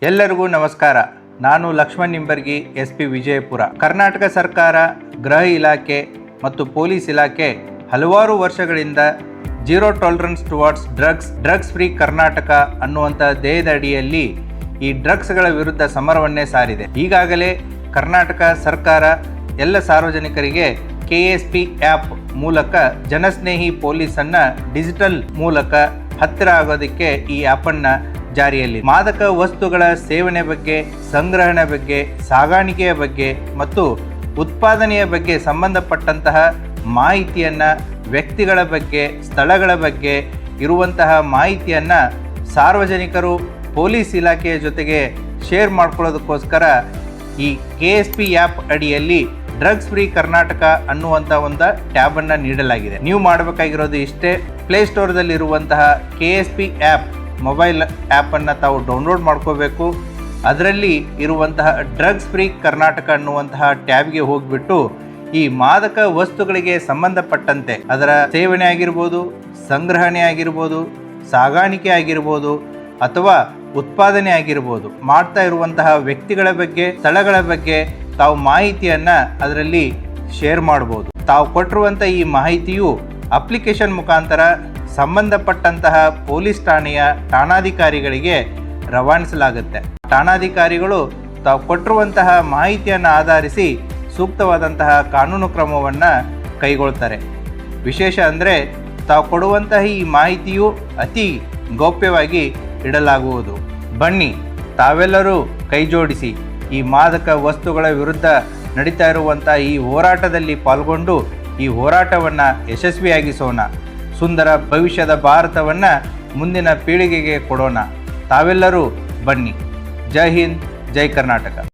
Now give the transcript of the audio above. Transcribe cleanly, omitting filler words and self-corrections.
ಎಲ್ಲರಿಗೂ ನಮಸ್ಕಾರ. ನಾನು ಲಕ್ಷ್ಮಣ್ ನಿಂಬರ್ಗಿ, SP ವಿಜಯಪುರ. ಕರ್ನಾಟಕ ಸರ್ಕಾರ, ಗೃಹ ಇಲಾಖೆ ಮತ್ತು ಪೊಲೀಸ್ ಇಲಾಖೆ ಹಲವಾರು ವರ್ಷಗಳಿಂದ zero tolerance towards drugs free Karnataka ಅನ್ನುವಂಥ ಧ್ಯೇಯದ ಅಡಿಯಲ್ಲಿ ಈ ಡ್ರಗ್ಸ್ಗಳ ವಿರುದ್ಧ ಸಮರವನ್ನೇ ಸಾರಿದೆ. ಈಗಾಗಲೇ ಕರ್ನಾಟಕ ಸರ್ಕಾರ ಎಲ್ಲ ಸಾರ್ವಜನಿಕರಿಗೆ KSP ಆ್ಯಪ್ ಮೂಲಕ ಜನಸ್ನೇಹಿ ಪೊಲೀಸನ್ನು ಡಿಜಿಟಲ್ ಮೂಲಕ ಹತ್ತಿರ ಆಗೋದಕ್ಕೆ ಈ ಆ್ಯಪನ್ನು ಜಾರಿಯಲ್ಲಿ ಮಾದಕ ವಸ್ತುಗಳ ಸೇವನೆ ಬಗ್ಗೆ, ಸಂಗ್ರಹಣೆ ಬಗ್ಗೆ, ಸಾಗಾಣಿಕೆಯ ಬಗ್ಗೆ ಮತ್ತು ಉತ್ಪಾದನೆಯ ಬಗ್ಗೆ ಸಂಬಂಧಪಟ್ಟಂತಹ ಮಾಹಿತಿಯನ್ನು, ವ್ಯಕ್ತಿಗಳ ಬಗ್ಗೆ, ಸ್ಥಳಗಳ ಬಗ್ಗೆ ಇರುವಂತಹ ಮಾಹಿತಿಯನ್ನು ಸಾರ್ವಜನಿಕರು ಪೊಲೀಸ್ ಇಲಾಖೆಯ ಜೊತೆಗೆ ಶೇರ್ ಮಾಡ್ಕೊಳ್ಳೋದಕ್ಕೋಸ್ಕರ ಈ KSP ಆ್ಯಪ್ ಅಡಿಯಲ್ಲಿ ಡ್ರಗ್ಸ್ ಫ್ರೀ ಕರ್ನಾಟಕ ಅನ್ನುವಂಥ ಒಂದು ಟ್ಯಾಬನ್ನು ನೀಡಲಾಗಿದೆ. ನೀವು ಮಾಡಬೇಕಾಗಿರೋದು ಇಷ್ಟೇ, ಪ್ಲೇಸ್ಟೋರ್ದಲ್ಲಿರುವಂತಹ KSP ಆ್ಯಪ್ ಮೊಬೈಲ್ ಆ್ಯಪನ್ನು ತಾವು ಡೌನ್ಲೋಡ್ ಮಾಡ್ಕೋಬೇಕು. ಅದರಲ್ಲಿ ಇರುವಂತಹ ಡ್ರಗ್ಸ್ ಫ್ರೀ ಕರ್ನಾಟಕ ಅನ್ನುವಂತಹ ಟ್ಯಾಬ್ಗೆ ಹೋಗಿಬಿಟ್ಟು ಈ ಮಾದಕ ವಸ್ತುಗಳಿಗೆ ಸಂಬಂಧಪಟ್ಟಂತೆ ಅದರ ಸೇವನೆ ಆಗಿರ್ಬೋದು, ಸಂಗ್ರಹಣೆ ಆಗಿರ್ಬೋದು, ಸಾಗಾಣಿಕೆ ಆಗಿರ್ಬೋದು ಅಥವಾ ಉತ್ಪಾದನೆ ಆಗಿರ್ಬೋದು, ಮಾಡ್ತಾ ಇರುವಂತಹ ವ್ಯಕ್ತಿಗಳ ಬಗ್ಗೆ, ಸ್ಥಳಗಳ ಬಗ್ಗೆ ತಾವು ಮಾಹಿತಿಯನ್ನು ಅದರಲ್ಲಿ ಶೇರ್ ಮಾಡ್ಬೋದು. ತಾವು ಕೊಟ್ಟಿರುವಂಥ ಈ ಮಾಹಿತಿಯು ಅಪ್ಲಿಕೇಶನ್ ಮುಖಾಂತರ ಸಂಬಂಧಪಟ್ಟಂತಹ ಪೊಲೀಸ್ ಠಾಣೆಯ ಠಾಣಾಧಿಕಾರಿಗಳಿಗೆ ರವಾನಿಸಲಾಗುತ್ತೆ. ಠಾಣಾಧಿಕಾರಿಗಳು ತಾವು ಕೊಟ್ಟಿರುವಂತಹ ಮಾಹಿತಿಯನ್ನು ಆಧರಿಸಿ ಸೂಕ್ತವಾದಂತಹ ಕಾನೂನು ಕ್ರಮವನ್ನು ಕೈಗೊಳ್ತಾರೆ. ವಿಶೇಷ ಅಂದರೆ ತಾವು ಕೊಡುವಂತಹ ಈ ಮಾಹಿತಿಯು ಅತಿ ಗೌಪ್ಯವಾಗಿ ಇಡಲಾಗುವುದು. ಬನ್ನಿ, ತಾವೆಲ್ಲರೂ ಕೈ ಜೋಡಿಸಿ ಈ ಮಾದಕ ವಸ್ತುಗಳ ವಿರುದ್ಧ ನಡೀತಾ ಇರುವಂಥ ಈ ಹೋರಾಟದಲ್ಲಿ ಪಾಲ್ಗೊಂಡು ಈ ಹೋರಾಟವನ್ನು ಯಶಸ್ವಿಯಾಗಿಸೋಣ. ಸುಂದರ ಭವಿಷ್ಯದ ಭಾರತವನ್ನು ಮುಂದಿನ ಪೀಳಿಗೆಗೆ ಕೊಡೋಣ. ತಾವೆಲ್ಲರೂ ಬನ್ನಿ. ಜೈ ಹಿಂದ್, ಜೈ ಕರ್ನಾಟಕ.